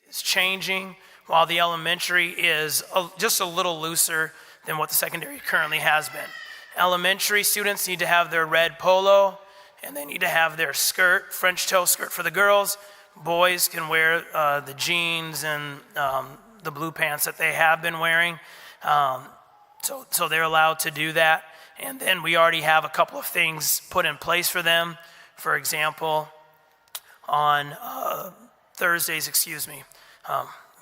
is changing, while the elementary is just a little looser than what the secondary currently has been. Elementary students need to have their red polo, and they need to have their skirt, French toe skirt for the girls. Boys can wear the jeans and the blue pants that they have been wearing. So they're allowed to do that. And then we already have a couple of things put in place for them. For example, on Thursdays,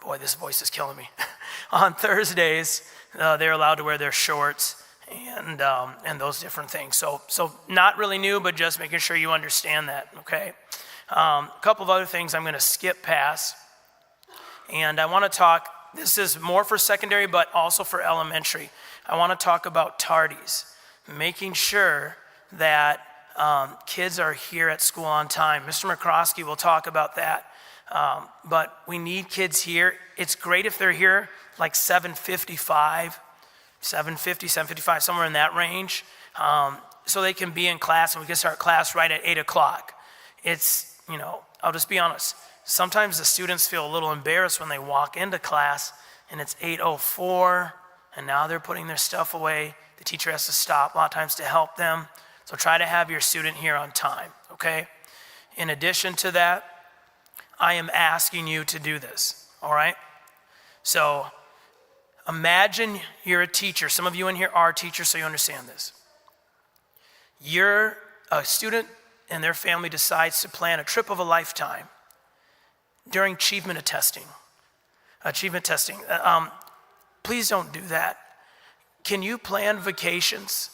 boy, this voice is killing me. On Thursdays, they're allowed to wear their shorts and those different things. So not really new, but just making sure you understand that, okay? A couple of other things I'm going to skip past. And I want to talk, this is more for secondary, but also for elementary. I want to talk about tardies, making sure that kids are here at school on time. Mr. McCroskey will talk about that. But we need kids here. It's great if they're here like 7:55, 7:55, somewhere in that range, so they can be in class and we can start class right at 8 o'clock. It's, I'll just be honest. Sometimes the students feel a little embarrassed when they walk into class and it's 8:04 and now they're putting their stuff away. The teacher has to stop a lot of times to help them. So try to have your student here on time, okay? In addition to that, I am asking you to do this, all right? So imagine you're a teacher. Some of you in here are teachers, so you understand this. You're a student and their family decides to plan a trip of a lifetime during achievement testing. Please don't do that. Can you plan vacations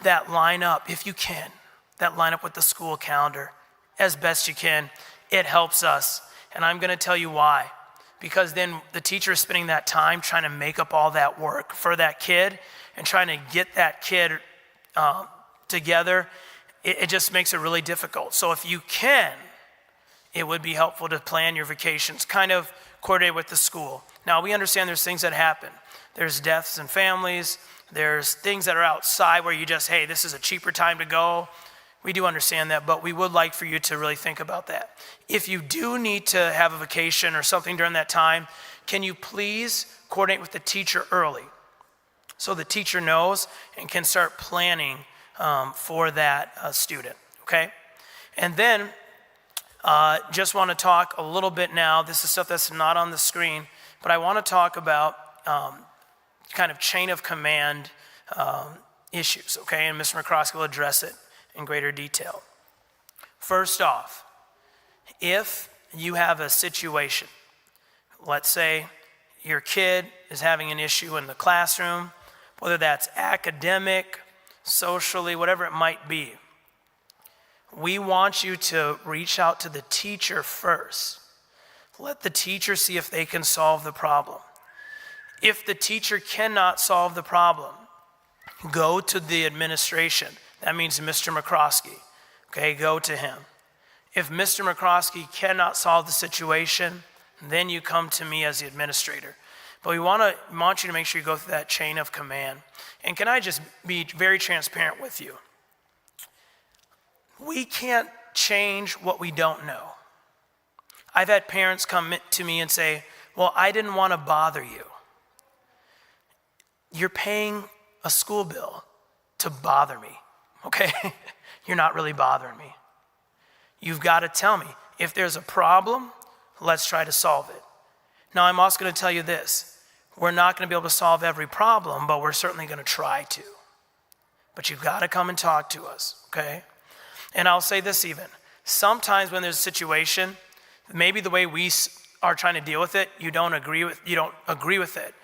that line up, if you can, that line up with the school calendar as best you can? It helps us. And I'm going to tell you why. Because then the teacher is spending that time trying to make up all that work for that kid and trying to get that kid together. It just makes it really difficult. So if you can, it would be helpful to plan your vacations, kind of coordinate with the school. Now, we understand there's things that happen. There's deaths in families. There's things that are outside where you just, hey, this is a cheaper time to go. We do understand that, but we would like for you to really think about that. If you do need to have a vacation or something during that time, can you please coordinate with the teacher early so the teacher knows and can start planning for that student, okay? And then just want to talk a little bit now. This is stuff that's not on the screen, but I want to talk about kind of chain of command issues, okay? And Mr. McCroskey will address it in greater detail. First off, if you have a situation, let's say your kid is having an issue in the classroom, whether that's academic, socially, whatever it might be, we want you to reach out to the teacher first. Let the teacher see if they can solve the problem. If the teacher cannot solve the problem, go to the administration. That means Mr. McCroskey. Okay, go to him. If Mr. McCroskey cannot solve the situation, then you come to me as the administrator. But we want you to make sure you go through that chain of command. And can I just be very transparent with you? We can't change what we don't know. I've had parents come to me and say, well, I didn't want to bother you. You're paying a school bill to bother me, okay? You're not really bothering me. You've got to tell me, if there's a problem, let's try to solve it. Now, I'm also going to tell you this. We're not going to be able to solve every problem, but we're certainly going to try to. But you've got to come and talk to us, okay? And I'll say this even. Sometimes when there's a situation, maybe the way we are trying to deal with it, you don't agree with it.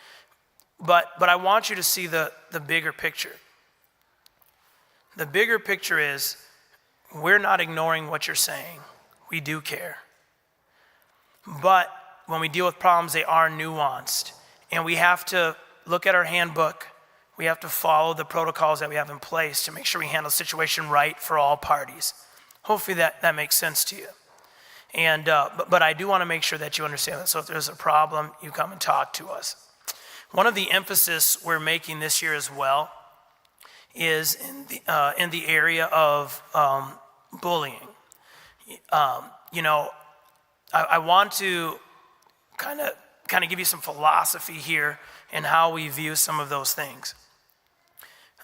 But I want you to see the bigger picture. The bigger picture is we're not ignoring what you're saying. We do care. But when we deal with problems, they are nuanced. And we have to look at our handbook. We have to follow the protocols that we have in place to make sure we handle the situation right for all parties. Hopefully that makes sense to you. And but I do want to make sure that you understand that. So if there's a problem, you come and talk to us. One of the emphasis we're making this year as well is in the area of bullying. I want to kind of give you some philosophy here in how we view some of those things.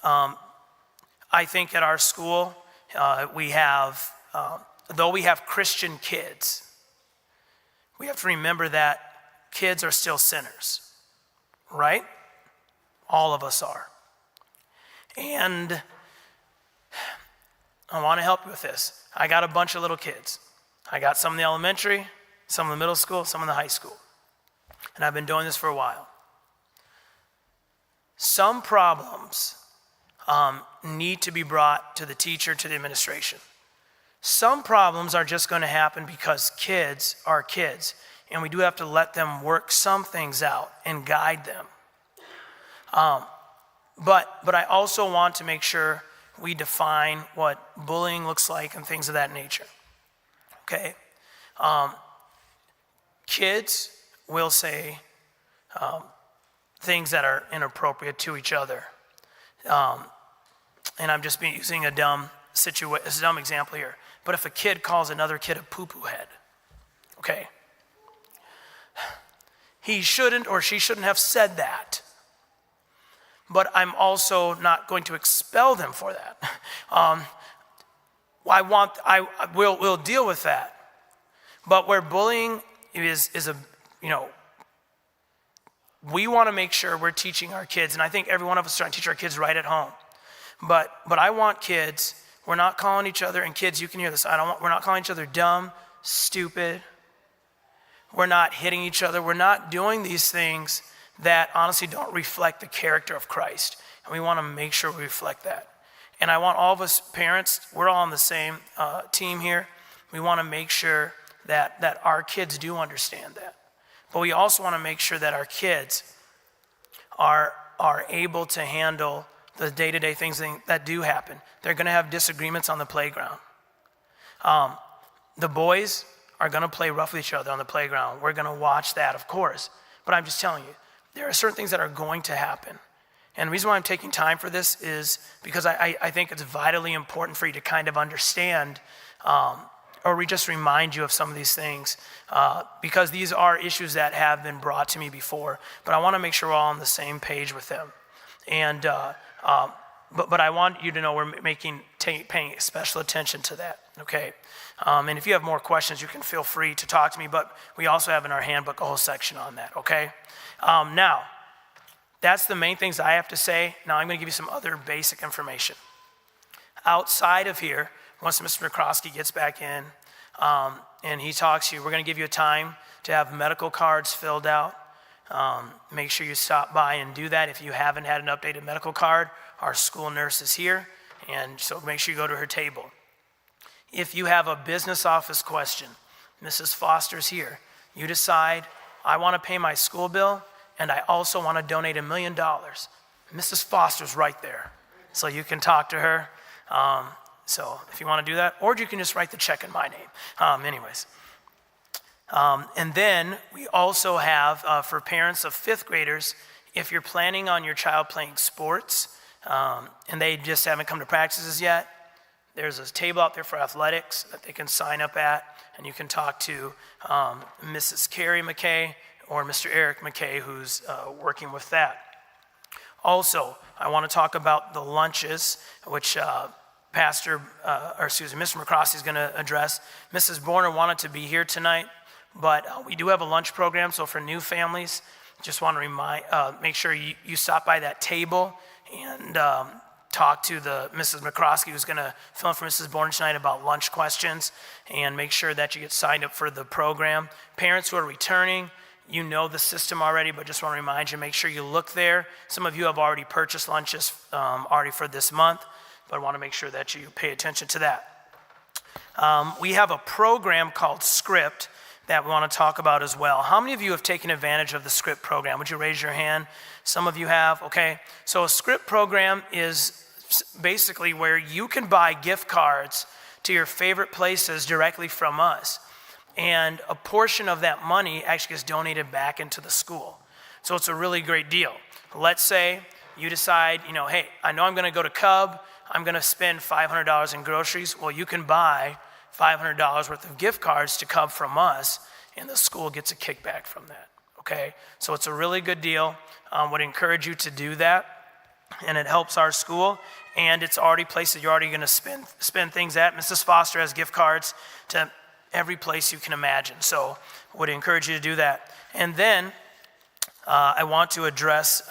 I think at our school, we have, though we have Christian kids, we have to remember that kids are still sinners, right? All of us are. And I want to help you with this. I got a bunch of little kids. I got some in the elementary, some in the middle school, some in the high school. And I've been doing this for a while. Some problems need to be brought to the teacher, to the administration. Some problems are just going to happen because kids are kids, and we do have to let them work some things out and guide them. But I also want to make sure we define what bullying looks like and things of that nature. Okay? Kids will say things that are inappropriate to each other. And I'm just using a dumb example here. But if a kid calls another kid a poo-poo head, okay, he shouldn't or she shouldn't have said that. But I'm also not going to expel them for that. We'll deal with that. But where bullying is we want to make sure we're teaching our kids, and I think every one of us is trying to teach our kids right at home. But I want kids, we're not calling each other, and kids, you can hear this, we're not calling each other dumb, stupid. We're not hitting each other. We're not doing these things that honestly don't reflect the character of Christ. And we want to make sure we reflect that. And I want all of us parents, we're all on the same team here. We want to make sure that our kids do understand that. But we also want to make sure that our kids are able to handle the day-to-day things that do happen. They're going to have disagreements on the playground. The boys are going to play rough with each other on the playground. We're going to watch that, of course. But I'm just telling you, there are certain things that are going to happen. And the reason why I'm taking time for this is because I think it's vitally important for you to kind of understand or we just remind you of some of these things because these are issues that have been brought to me before. But I want to make sure we're all on the same page with them. And but I want you to know we're paying special attention to that, okay? And if you have more questions, you can feel free to talk to me, but we also have in our handbook a whole section on that, okay? Now, that's the main things I have to say. Now I'm going to give you some other basic information. Outside of here, once Mr. McCroskey gets back in and he talks to you, we're going to give you a time to have medical cards filled out. Make sure you stop by and do that. If you haven't had an updated medical card, our school nurse is here, and so make sure you go to her table. If you have a business office question, Mrs. Foster's here. You decide, I want to pay my school bill, and I also want to donate $1 million. Mrs. Foster's right there, so you can talk to her. So if you want to do that, or you can just write the check in my name. Anyways. And then we also have, for parents of fifth graders, if you're planning on your child playing sports and they just haven't come to practices yet, there's a table out there for athletics that they can sign up at, and you can talk to Mrs. Carrie McKay or Mr. Eric McKay, who's working with that. Also, I want to talk about the lunches, which Mr. McCroskey is going to address. Mrs. Borner wanted to be here tonight, but we do have a lunch program, so for new families, just want to make sure you stop by that table and talk to the Mrs. McCroskey, who's going to fill in for Mrs. Borner tonight about lunch questions, and make sure that you get signed up for the program. Parents who are returning, you know the system already, but just want to remind you, make sure you look there. Some of you have already purchased lunches already for this month, but I want to make sure that you pay attention to that. We have a program called Script that we want to talk about as well. How many of you have taken advantage of the Script program? Would you raise your hand? Some of you have, okay. So a Script program is basically where you can buy gift cards to your favorite places directly from us. And a portion of that money actually gets donated back into the school. So it's a really great deal. Let's say you decide, hey, I know I'm going to go to Cub. I'm going to spend $500 in groceries. Well, you can buy $500 worth of gift cards to Cub from us, and the school gets a kickback from that. okay? So it's a really good deal. Would encourage you to do that, and it helps our school, and it's already places you're already gonna spend things at. Mrs. Foster has gift cards to every place you can imagine, so would encourage you to do that. And then I want to address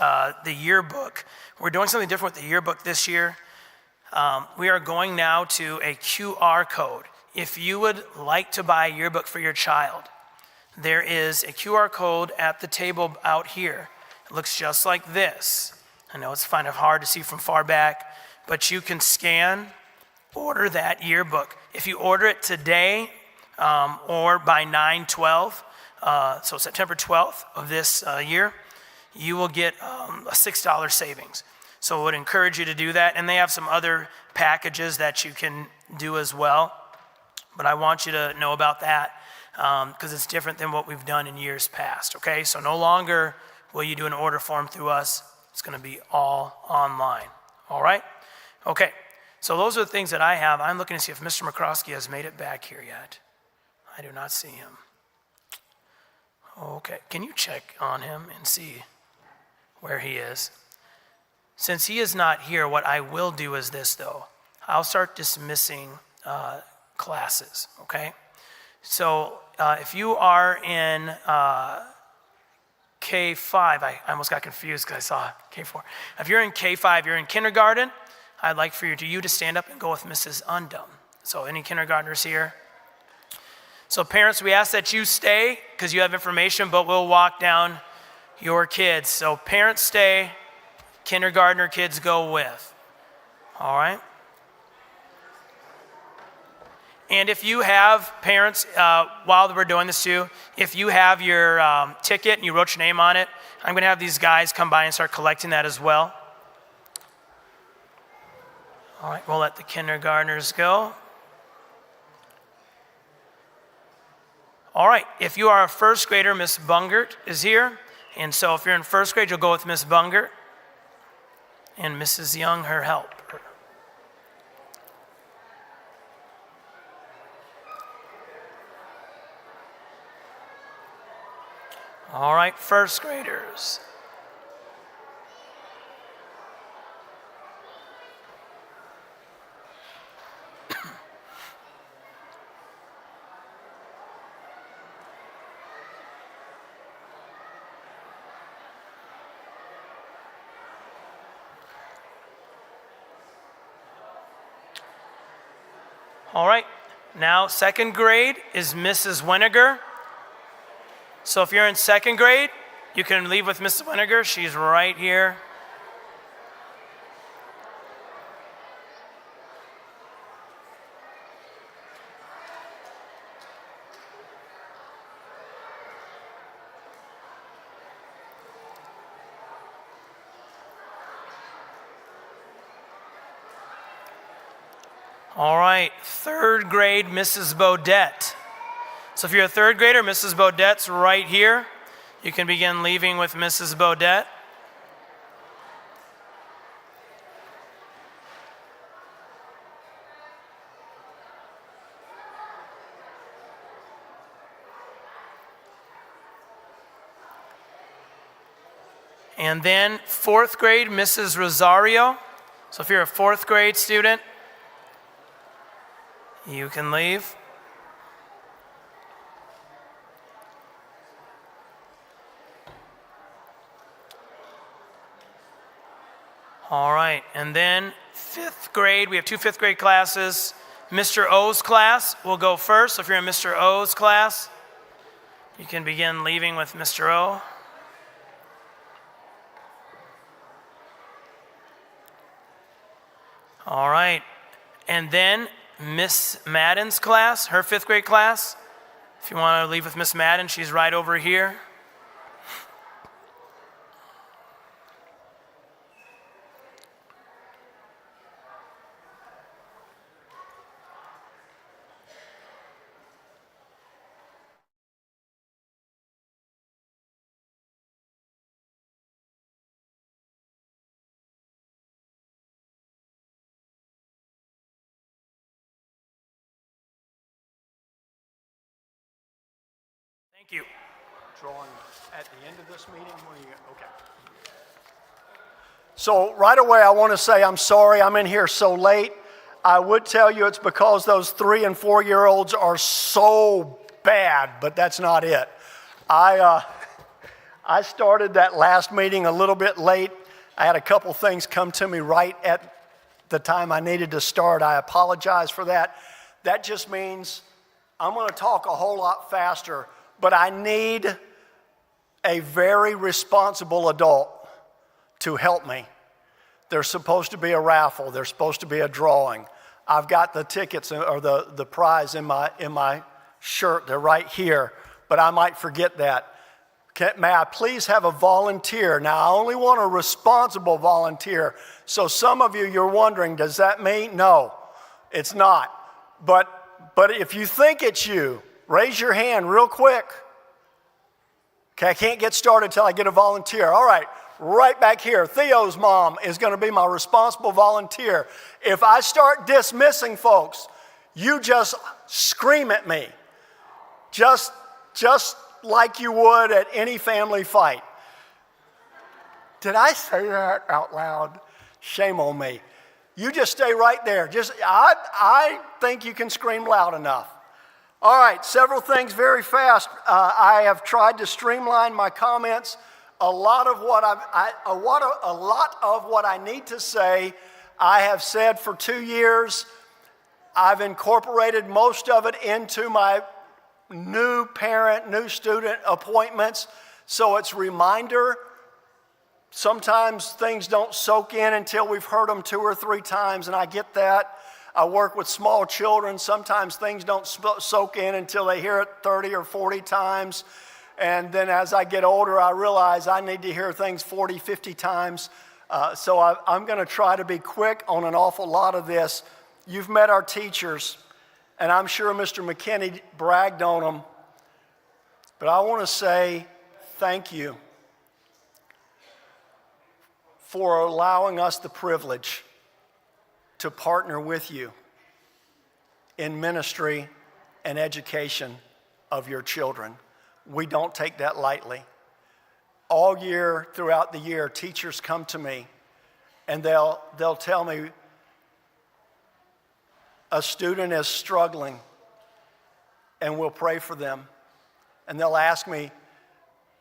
the yearbook. We're doing something different with the yearbook this year. We are going now to a QR code. If you would like to buy a yearbook for your child, there is a QR code at the table out here. It looks just like this. I know it's kind of hard to see from far back, but you can scan, order that yearbook. If you order it today or by 9/12, so September 12th of this year, you will get a $6 savings. So I would encourage you to do that. And they have some other packages that you can do as well. But I want you to know about that because it's different than what we've done in years past, okay? So no longer will you do an order form through us. It's going to be all online, all right? Okay, so those are the things that I have. I'm looking to see if Mr. McCroskey has made it back here yet. I do not see him. Okay, can you check on him and see where he is? Since he is not here, what I will do is this, though. I'll start dismissing classes, okay? So if you are in K5, I almost got confused because I saw K4. If you're in K5, you're in kindergarten, I'd like for you to stand up and go with Mrs. Undum. So any kindergartners here? So parents, we ask that you stay because you have information, but we'll walk down your kids. So parents stay, kindergartner kids go with, all right? And if you have parents, while we're doing this too, if you have your ticket and you wrote your name on it, I'm gonna have these guys come by and start collecting that as well. All right, we'll let the kindergartners go. All right, if you are a first grader, Miss Bungert is here. And so if you're in first grade, you'll go with Miss Bungert and Mrs. Young, her helper. All right, first graders. All right, now second grade is Mrs. Weniger. So if you're in second grade, you can leave with Mrs. Weniger. She's right here. All right, third grade, Mrs. Bodette. So if you're a third grader, Mrs. Bodette's right here. You can begin leaving with Mrs. Bodette. And then fourth grade, Mrs. Rosario. So if you're a fourth grade student, you can leave. All right, and then fifth grade, we have two fifth grade classes. Mr. O's class will go first. So if you're in Mr. O's class, you can begin leaving with Mr. O. All right, and then Miss Madden's class, her fifth grade class. If you want to leave with Miss Madden, she's right over here. Thank you. drawing at the end of this meeting? Okay. So right away, I want to say I'm sorry I'm in here so late. I would tell you it's because those 3 and 4-year-olds are so bad, but that's not it. I started that last meeting a little bit late. I had a couple things come to me right at the time I needed to start. I apologize for that. That just means I'm going to talk a whole lot faster, but I need a very responsible adult to help me. There's supposed to be a raffle. There's supposed to be a drawing. I've got the tickets or the prize in my shirt. They're right here, but I might forget that. May I please have a volunteer? Now, I only want a responsible volunteer. So some of you, you're wondering, does that mean? No, it's not. But if you think it's you, raise your hand real quick. Okay, I can't get started until I get a volunteer. All right, right back here. Theo's mom is going to be my responsible volunteer. If I start dismissing folks, you just scream at me. Just like you would at any family fight. Did I say that out loud? Shame on me. You just stay right there. I think you can scream loud enough. All right, several things very fast. I have tried to streamline my comments. A lot of what I need to say, I have said for 2 years. I've incorporated most of it into my new parent, new student appointments. So it's reminder. Sometimes things don't soak in until we've heard them 2 or 3 times, and I get that. I work with small children. Sometimes things don't soak in until they hear it 30 or 40 times. And then as I get older, I realize I need to hear things 40, 50 times. So I'm going to try to be quick on an awful lot of this. You've met our teachers, and I'm sure Mr. McKinney bragged on them. But I want to say thank you for allowing us the privilege to partner with you in ministry and education of your children. We don't take that lightly. All year, throughout the year, teachers come to me and they'll tell me a student is struggling and we'll pray for them. And they'll ask me,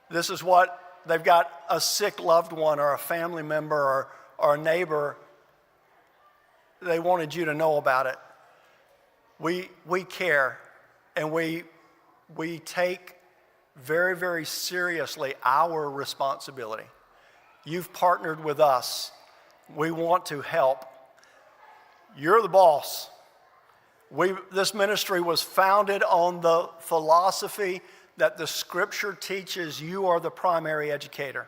this is what, they've got a sick loved one or a family member or a neighbor. They wanted you to know about it. We care, and we take very, very seriously our responsibility. You've partnered with us. We want to help. You're the boss. This ministry was founded on the philosophy that the Scripture teaches you are the primary educator.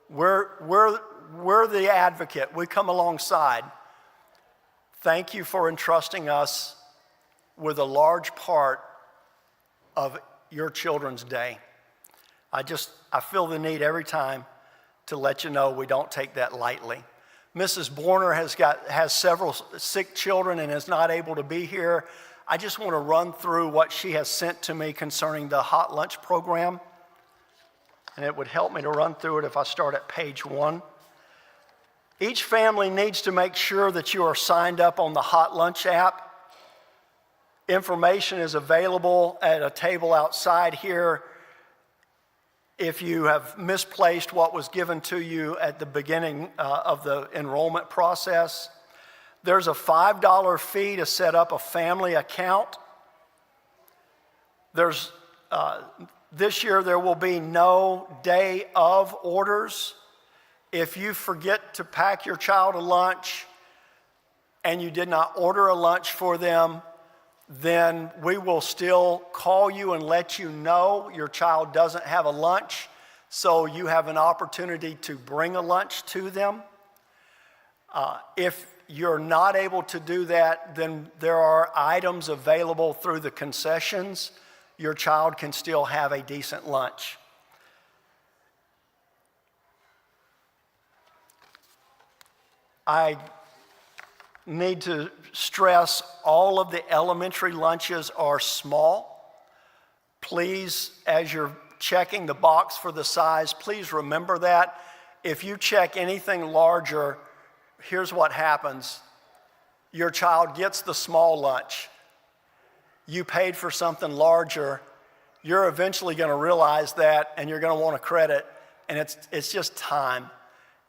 We're the advocate. We come alongside. Thank you for entrusting us with a large part of your children's day. I feel the need every time to let you know we don't take that lightly. Mrs. Borner has several sick children and is not able to be here. I just want to run through what she has sent to me concerning the hot lunch program. And it would help me to run through it if I start at page 1. Each family needs to make sure that you are signed up on the Hot Lunch app. Information is available at a table outside here. If you have misplaced what was given to you at the beginning of the enrollment process, there's a $5 fee to set up a family account. This year there will be no day of orders. If you forget to pack your child a lunch and you did not order a lunch for them, then we will still call you and let you know your child doesn't have a lunch, so you have an opportunity to bring a lunch to them. If you're not able to do that, then there are items available through the concessions. Your child can still have a decent lunch. I need to stress all of the elementary lunches are small. Please, as you're checking the box for the size, please remember that. If you check anything larger, here's what happens. Your child gets the small lunch. You paid for something larger. You're eventually going to realize that, and you're going to want a credit, and it's just time.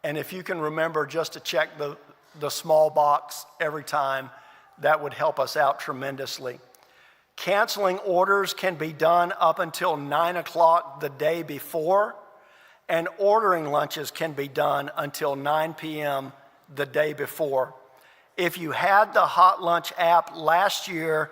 And if you can remember just to check the small box every time, that would help us out tremendously. Canceling orders can be done up until 9 o'clock the day before, and ordering lunches can be done until 9 p.m. the day before. If you had the Hot Lunch app last year,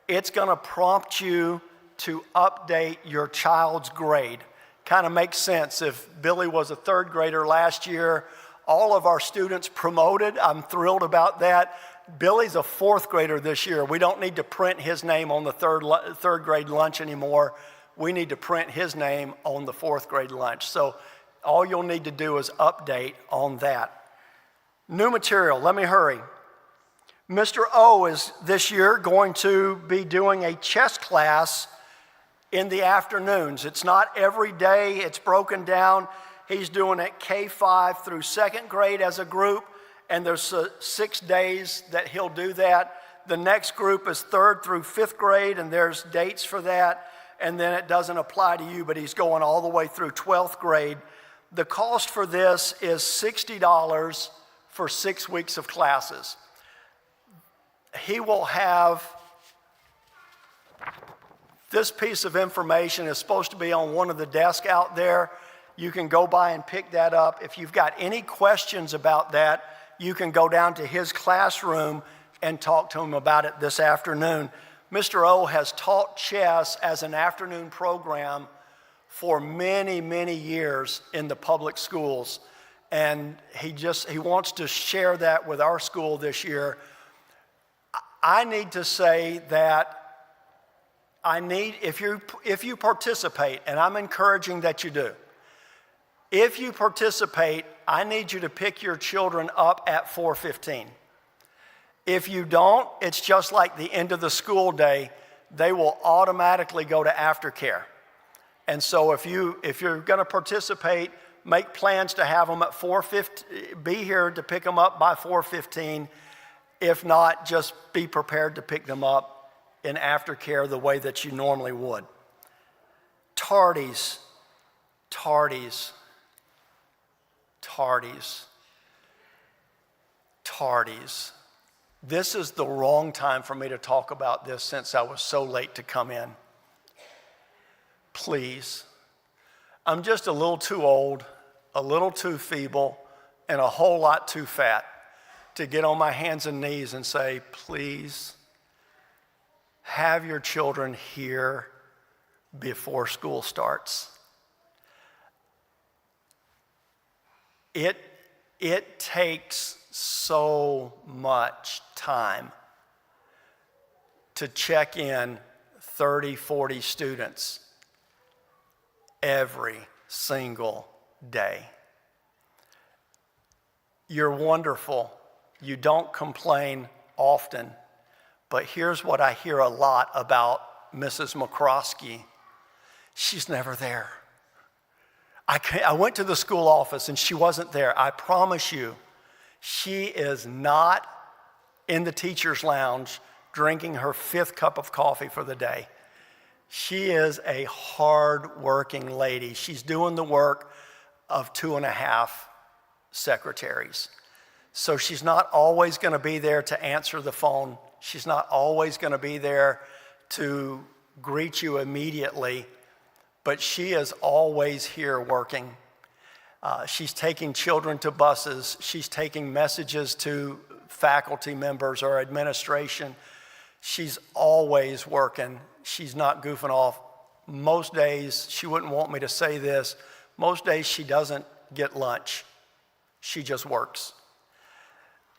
it's going to prompt you to update your child's grade. Kind of makes sense. If Billy was a third grader last year, all of our students promoted. I'm thrilled about that. Billy's a fourth grader this year. We don't need to print his name on the third grade lunch anymore. We need to print his name on the fourth grade lunch. So all you'll need to do is update on that. New material, let me hurry. Mr. O is this year going to be doing a chess class in the afternoons. It's not every day, it's broken down. He's doing it K5 through second grade as a group, and there's 6 days that he'll do that. The next group is third through fifth grade, and there's dates for that. And then it doesn't apply to you, but he's going all the way through 12th grade. The cost for this is $60 for 6 weeks of classes. He will have, this piece of information is supposed to be on one of the desks out there. You can go by and pick that up. If you've got any questions about that, you can go down to his classroom and talk to him about it this afternoon. Mr. O has taught chess as an afternoon program for many, many years in the public schools. And he wants to share that with our school this year. I need to say that if you participate, and I'm encouraging that you do, if you participate, I need you to pick your children up at 4:15. If you don't, it's just like the end of the school day. They will automatically go to aftercare. And so if you're going to participate, make plans to have them at 4:15. Be here to pick them up by 4:15. If not, just be prepared to pick them up in aftercare the way that you normally would. Tardies. This is the wrong time for me to talk about this since I was so late to come in. Please, I'm just a little too old, a little too feeble, and a whole lot too fat to get on my hands and knees and say, please, have your children here before school starts. It takes so much time to check in 30, 40 students every single day. You're wonderful. You don't complain often. But here's what I hear a lot about Mrs. McCroskey. She's never there. I went to the school office and she wasn't there. I promise you, she is not in the teacher's lounge drinking her 5th cup of coffee for the day. She is a hard-working lady. She's doing the work of 2.5 secretaries. So she's not always going to be there to answer the phone. She's not always going to be there to greet you immediately, but she is always here working. She's taking children to buses. She's taking messages to faculty members or administration. She's always working. She's not goofing off. Most days, she wouldn't want me to say this, most days she doesn't get lunch. She just works.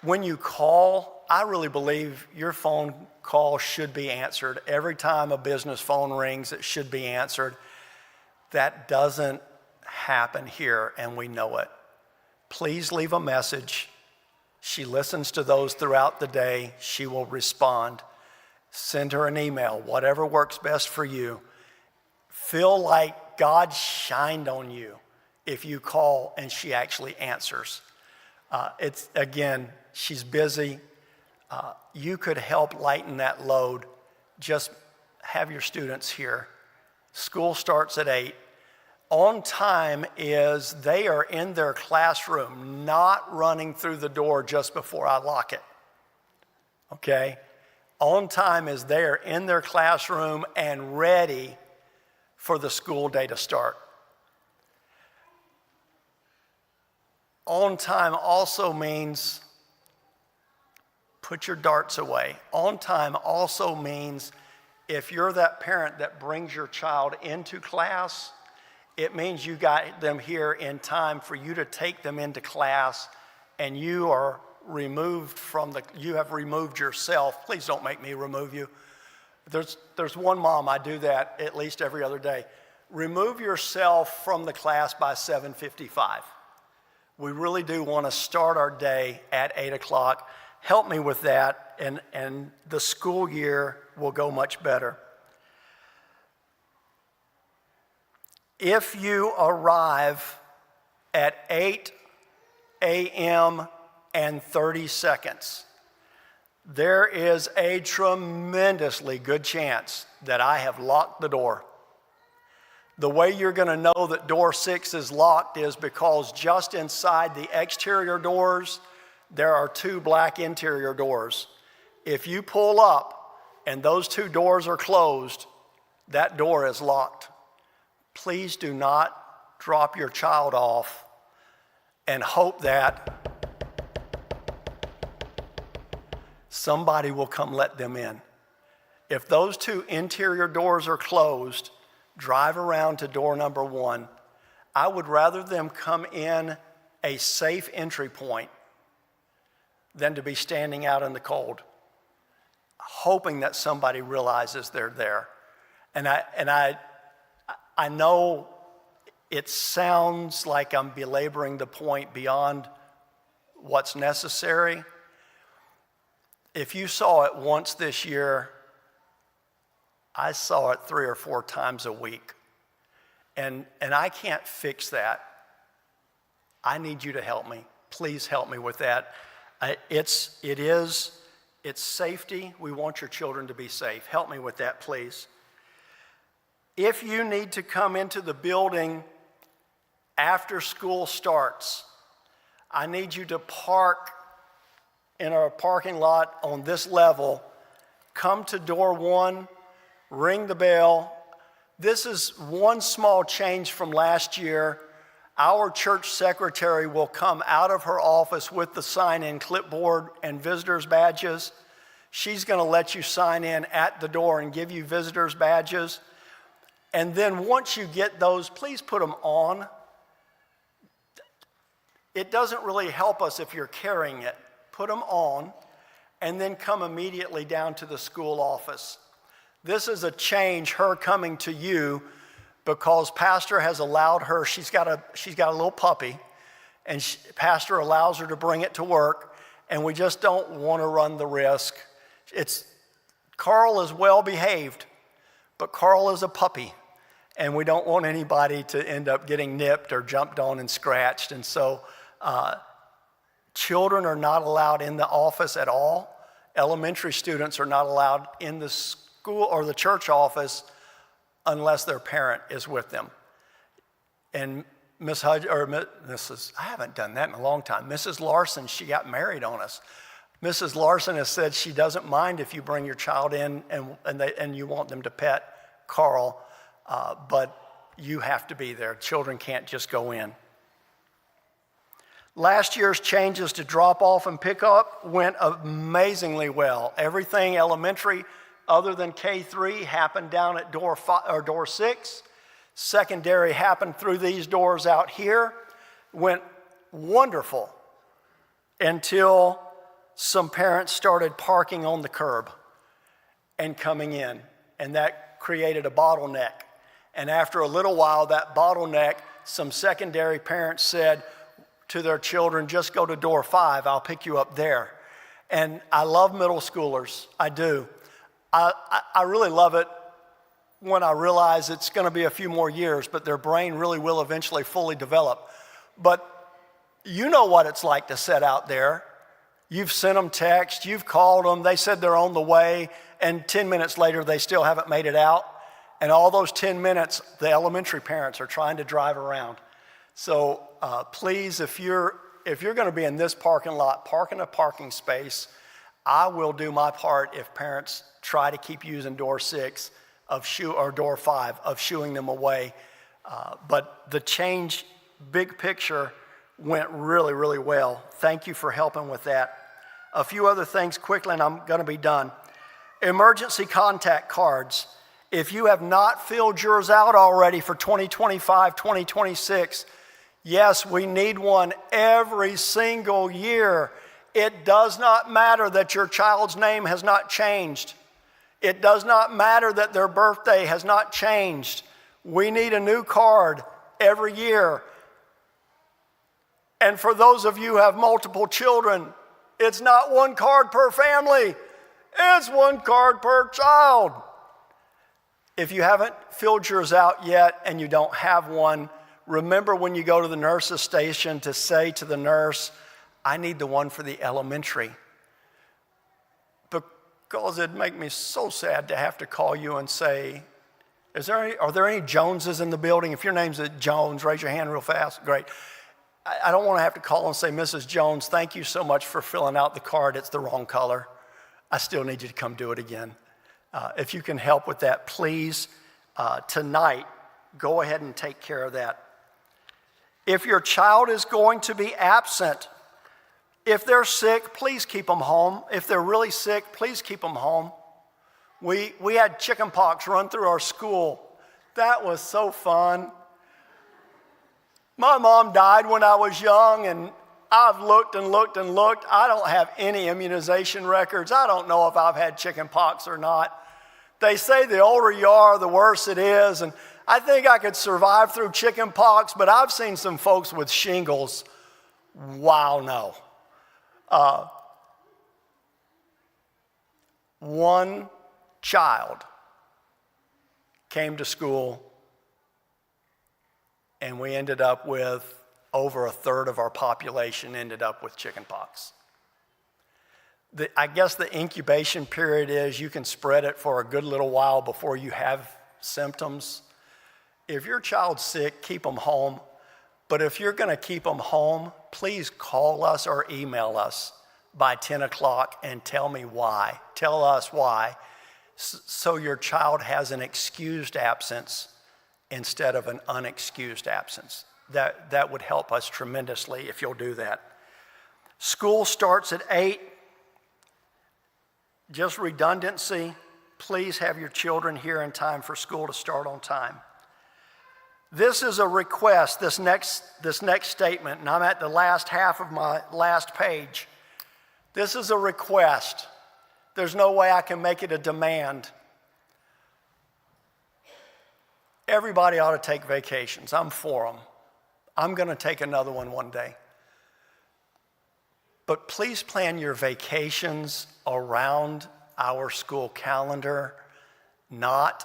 When you call, I really believe your phone call should be answered. Every time a business phone rings, it should be answered. That doesn't happen here, and we know it. Please leave a message. She listens to those throughout the day. She will respond. Send her an email, whatever works best for you. Feel like God shined on you if you call and she actually answers. Again, she's busy. You could help lighten that load. Just have your students here. School starts at 8. On time is they are in their classroom, not running through the door just before I lock it. Okay? On time is they are in their classroom and ready for the school day to start. On time also means put your darts away. On time also means if you're that parent that brings your child into class, it means you got them here in time for you to take them into class, and you are removed from you have removed yourself. Please don't make me remove you. There's one mom, I do that at least every other day. Remove yourself from the class by 7:55. We really do want to start our day at 8 o'clock. Help me with that, and the school year will go much better. If you arrive at 8 a.m. and 30 seconds, there is a tremendously good chance that I have locked the door. The way you're going to know that door 6 is locked is because just inside the exterior doors, there are 2 black interior doors. If you pull up and those 2 doors are closed, that door is locked. Please do not drop your child off and hope that somebody will come let them in. If those 2 interior doors are closed, drive around to door number 1. I would rather them come in a safe entry point than to be standing out in the cold, hoping that somebody realizes they're there. And I know it sounds like I'm belaboring the point beyond what's necessary. If you saw it once this year, I saw it 3 or 4 times a week. And I can't fix that. I need you to help me. Please help me with that. It's safety. We want your children to be safe. Help me with that, please. If you need to come into the building after school starts, I need you to park in our parking lot on this level. Come to door 1, ring the bell. This is one small change from last year. Our church secretary will come out of her office with the sign-in clipboard and visitors badges. She's going to let you sign in at the door and give you visitors badges. And then once you get those, please put them on. It doesn't really help us if you're carrying it. Put them on, and then come immediately down to the school office. This is a change, her coming to you, because Pastor has allowed her, she's got a little puppy, and Pastor allows her to bring it to work, and we just don't want to run the risk. Carl is well behaved, but Carl is a puppy, and we don't want anybody to end up getting nipped or jumped on and scratched. And so children are not allowed in the office at all. Elementary students are not allowed in the school or the church office unless their parent is with them. And Mrs. I haven't done that in a long time. Mrs. Larson, she got married on us. Mrs. Larson has said she doesn't mind if you bring your child in and you want them to pet Carl, but you have to be there. Children can't just go in. Last year's changes to drop off and pick up went amazingly well. Everything elementary other than K3 happened down at door 6. Secondary happened through these doors out here. Went wonderful until some parents started parking on the curb and coming in, and that created a bottleneck. And after a little while, that bottleneck, some secondary parents said to their children, just go to door 5, I'll pick you up there. And I love middle schoolers, I do. I really love it when I realize it's going to be a few more years, but their brain really will eventually fully develop. But you know what it's like to sit out there. You've sent them text, you've called them, they said they're on the way, and 10 minutes later they still haven't made it out. And all those 10 minutes, the elementary parents are trying to drive around. So please, if you're going to be in this parking lot, park in a parking space. I will do my part if parents try to keep using door 6 or door 5 of shooing them away. But the change, big picture, went really, really well. Thank you for helping with that. A few other things quickly, and I'm going to be done. Emergency contact cards. If you have not filled yours out already for 2025, 2026, yes, we need one every single year. It does not matter that your child's name has not changed. It does not matter that their birthday has not changed. We need a new card every year. And for those of you who have multiple children, it's not one card per family. It's one card per child. If you haven't filled yours out yet and you don't have one, remember when you go to the nurse's station to say to the nurse, I need the one for the elementary. Because it'd make me so sad to have to call you and say, are there any Joneses in the building? If your name's Jones, raise your hand real fast. Great. I don't want to have to call and say, Mrs. Jones, thank you so much for filling out the card. It's the wrong color. I still need you to come do it again. If you can help with that, please, tonight, go ahead and take care of that. If your child is going to be absent, if they're sick, please keep them home. If they're really sick, please keep them home. We had chicken pox run through our school. That was so fun. My mom died when I was young, and I've looked and looked and looked. I don't have any immunization records. I don't know if I've had chicken pox or not. They say the older you are, the worse it is, and I think I could survive through chicken pox, but I've seen some folks with shingles. Wow, no. One child came to school, and we ended up with over a third of our population ended up with chicken pox. I guess the incubation period is you can spread it for a good little while before you have symptoms. If your child's sick, keep them home. But if you're going to keep them home, please call us or email us by 10 o'clock and tell me why. Tell us why, so your child has an excused absence instead of an unexcused absence. That would help us tremendously if you'll do that. School starts at 8. Just redundancy, please have your children here in time for school to start on time. This is a request, this next statement, and I'm at the last half of my last page. This is a request. There's no way I can make it a demand. Everybody ought to take vacations. I'm for them. I'm going to take another one day. But please plan your vacations around our school calendar, not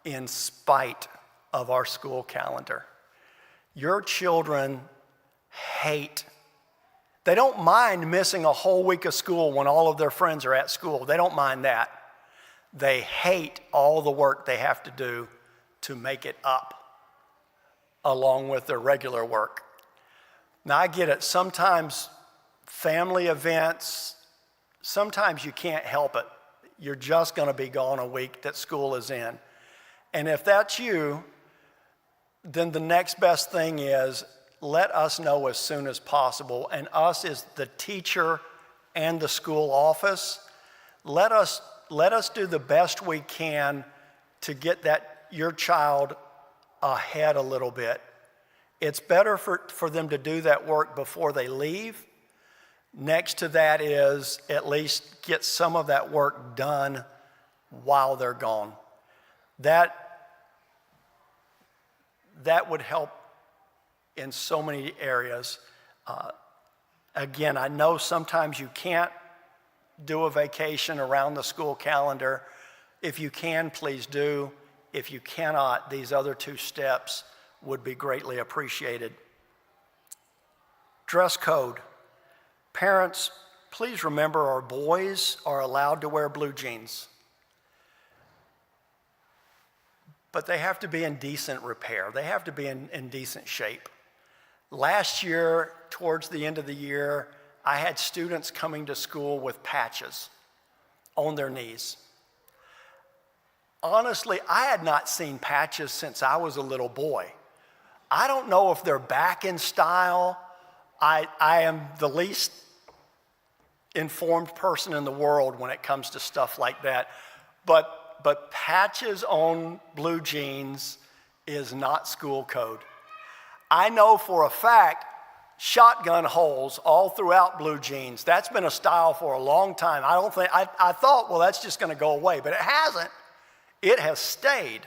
in spite of our school calendar. Your children they don't mind missing a whole week of school when all of their friends are at school. They don't mind that. They hate all the work they have to do to make it up along with their regular work. Now I get it, sometimes family events, sometimes you can't help it. You're just going to be gone a week that school is in. And if that's you, then the next best thing is let us know as soon as possible. And us is the teacher and the school office. Let us do the best we can to get your child ahead a little bit. It's better for them to do that work before they leave. Next to that is at least get some of that work done while they're gone. That would help in so many areas. Again, I know sometimes you can't do a vacation around the school calendar. If you can, please do. If you cannot, these other two steps would be greatly appreciated. Dress code. Parents, please remember our boys are allowed to wear blue jeans, but they have to be in decent repair. They have to be in decent shape. Last year, towards the end of the year, I had students coming to school with patches on their knees. Honestly, I had not seen patches since I was a little boy. I don't know if they're back in style. I am the least informed person in the world when it comes to stuff like that. But patches on blue jeans is not school code. I know for a fact shotgun holes all throughout blue jeans. That's been a style for a long time. I thought, well, that's just going to go away, but it hasn't. It has stayed.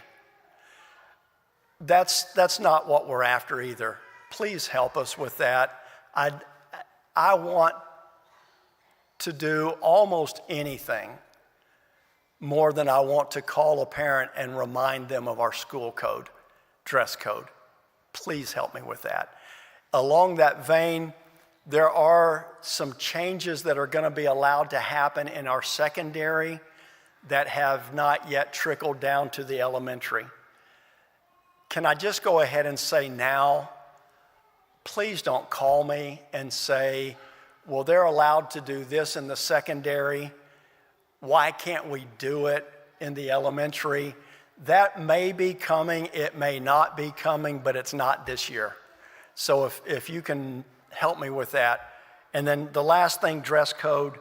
That's not what we're after either. Please help us with that. I want to do almost anything more than I want to call a parent and remind them of our school code, dress code. Please help me with that. Along that vein, there are some changes that are going to be allowed to happen in our secondary that have not yet trickled down to the elementary. Can I just go ahead and say now, please don't call me and say, well, they're allowed to do this in the secondary. Why can't we do it in the elementary? That may be coming, it may not be coming, but it's not this year. So if you can help me with that. And then the last thing, dress code.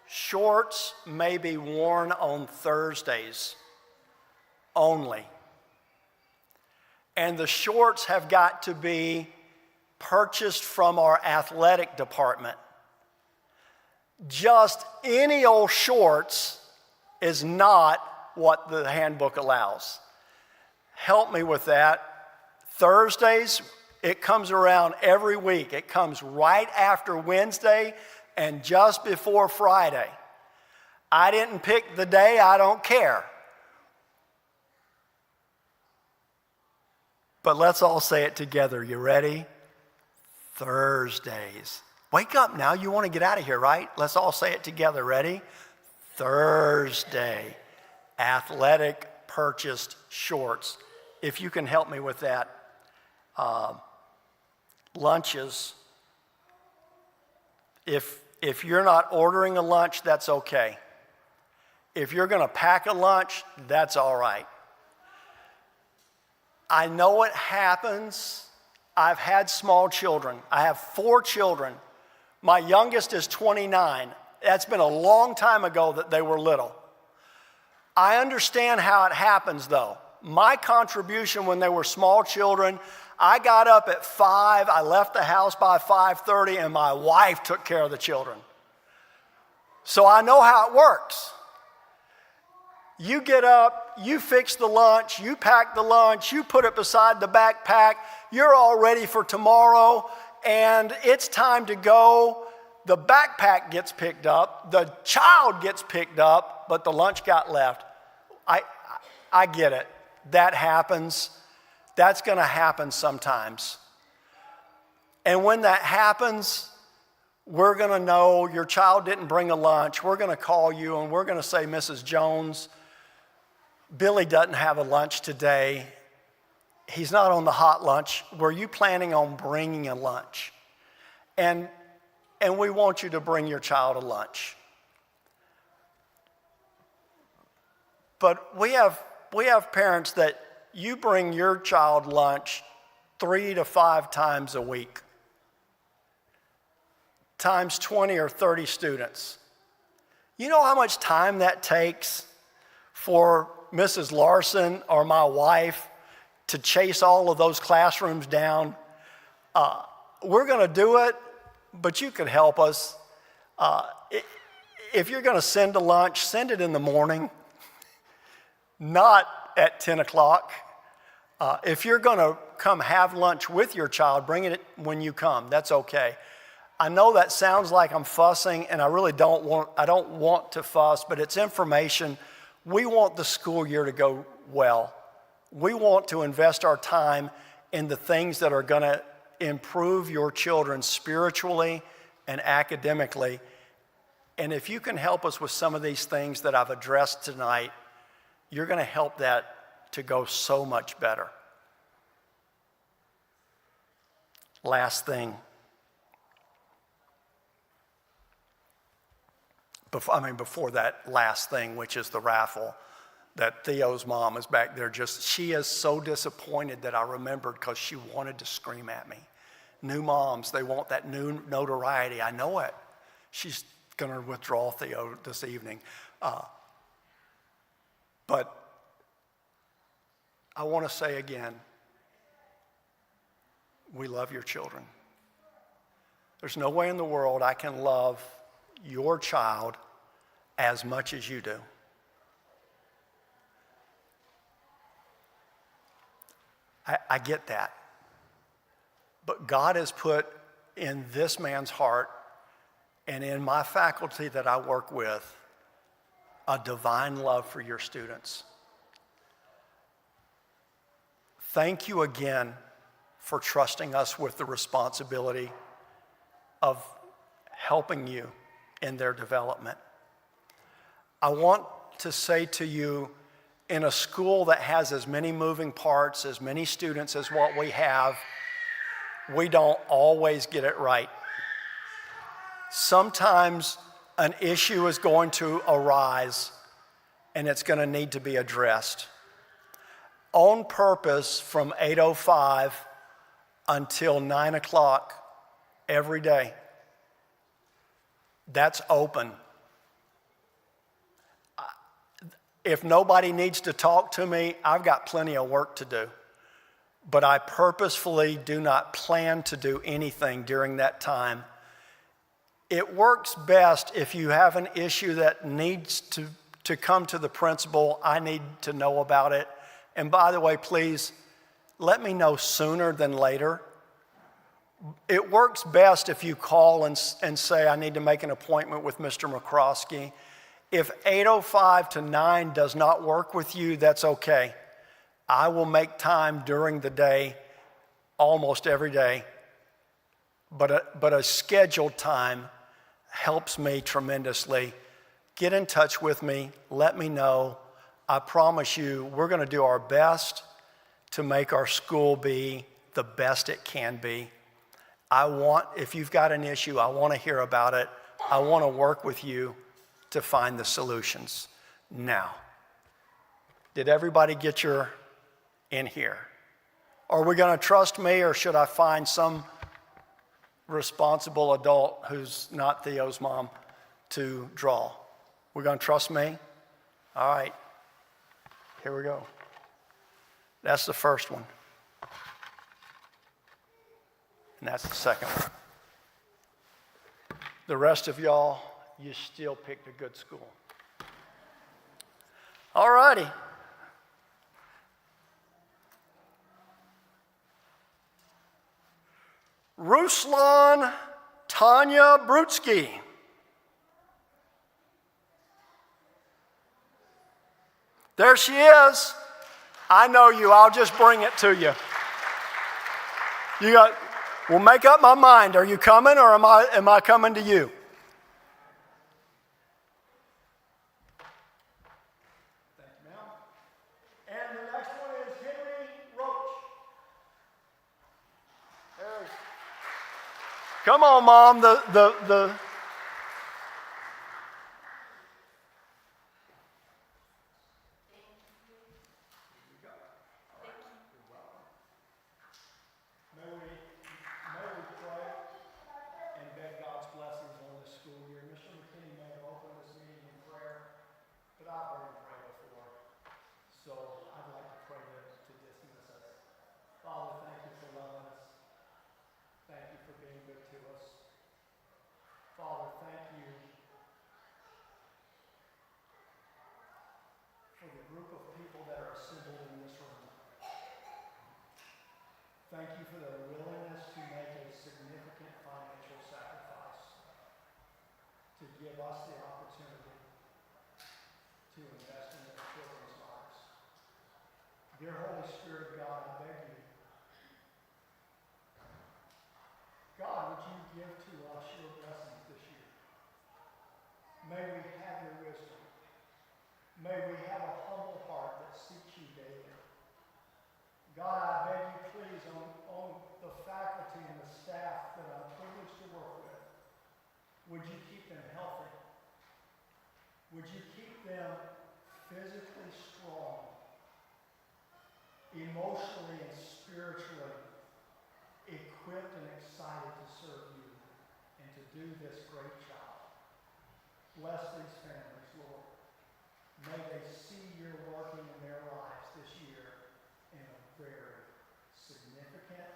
Shorts may be worn on Thursdays only. And the shorts have got to be purchased from our athletic department. Just any old shorts is not what the handbook allows. Help me with that. Thursdays, it comes around every week. It comes right after Wednesday and just before Friday. I didn't pick the day, I don't care. But let's all say it together. You ready? Thursdays. Wake up now, you want to get out of here, right? Let's all say it together. Ready? Thursday. Athletic purchased shorts. If you can help me with that. Lunches. If you're not ordering a lunch, that's okay. If you're going to pack a lunch, that's all right. I know it happens. I've had small children. I have 4 children. My youngest is 29. That's been a long time ago that they were little. I understand how it happens though. My contribution when they were small children, I got up at 5, I left the house by 5:30, and my wife took care of the children. So I know how it works. You get up, you fix the lunch, you pack the lunch, you put it beside the backpack, you're all ready for tomorrow, and it's time to go. The backpack gets picked up, the child gets picked up, but the lunch got left. I get it. That happens. That's going to happen sometimes. And when that happens, we're going to know your child didn't bring a lunch. We're going to call you and we're going to say, Mrs. Jones, Billy doesn't have a lunch today. He's not on the hot lunch. Were you planning on bringing a lunch? And we want you to bring your child a lunch. But we have parents that you bring your child lunch 3 to 5 times a week, times 20 or 30 students. You know how much time that takes for Mrs. Larson or my wife to chase all of those classrooms down? We're going to do it, but you could help us. If you're going to send a lunch, send it in the morning, not at 10 o'clock. If you're going to come have lunch with your child, bring it when you come. That's okay. I know that sounds like I'm fussing, and I really don't want to fuss, but it's information. We want the school year to go well. We want to invest our time in the things that are going to improve your children spiritually and academically. And if you can help us with some of these things that I've addressed tonight, you're going to help that to go so much better. Last thing. Before that last thing, which is the raffle, that Theo's mom is back there she is so disappointed that I remembered because she wanted to scream at me. New moms, they want that new notoriety. I know it. She's going to withdraw Theo this evening. But I want to say again, we love your children. There's no way in the world I can love your child as much as you do. I get that. But God has put in this man's heart and in my faculty that I work with a divine love for your students. Thank you again for trusting us with the responsibility of helping you in their development. I want to say to you, in a school that has as many moving parts, as many students as what we have, we don't always get it right. Sometimes an issue is going to arise and it's going to need to be addressed. On purpose, from 8:05 until 9 o'clock every day, that's open. If nobody needs to talk to me, I've got plenty of work to do. But I purposefully do not plan to do anything during that time. It works best if you have an issue that needs to come to the principal. I need to know about it. And by the way, please, let me know sooner than later. It works best if you call and say, I need to make an appointment with Mr. McCroskey. If 8:05 to 9 does not work with you, that's okay. I will make time during the day, almost every day. But a scheduled time helps me tremendously. Get in touch with me. Let me know. I promise you, we're going to do our best to make our school be the best it can be. If you've got an issue, I want to hear about it. I want to work with you to find the solutions. Now, did everybody get your in here? Are we going to trust me, or should I find some responsible adult who's not Theo's mom to draw? We're going to trust me? All right. Here we go. That's the first one. And that's the second one. The rest of y'all, you still picked a good school. All righty. Ruslan Tanya Brutsky. There she is. I know you. I'll just bring it to you. We'll make up my mind. Are you coming, or am I coming to you? Thank you, ma'am. And the next one is Henry Roach. Come on, Mom. The Thank you for their willingness to make a significant financial sacrifice to give us the opportunity to invest in their children's lives. Dear Holy Spirit, God, I beg you, God, would you give to us your blessings this year? May we have your wisdom. May we have a humble heart that seeks you daily. God, I beg you please on the faculty and the staff that I'm privileged to work with, would you keep them healthy? Would you keep them physically strong, emotionally and spiritually equipped and excited to serve you and to do this great job? Bless these families, Lord. May they see your working in their lives this year in a very significant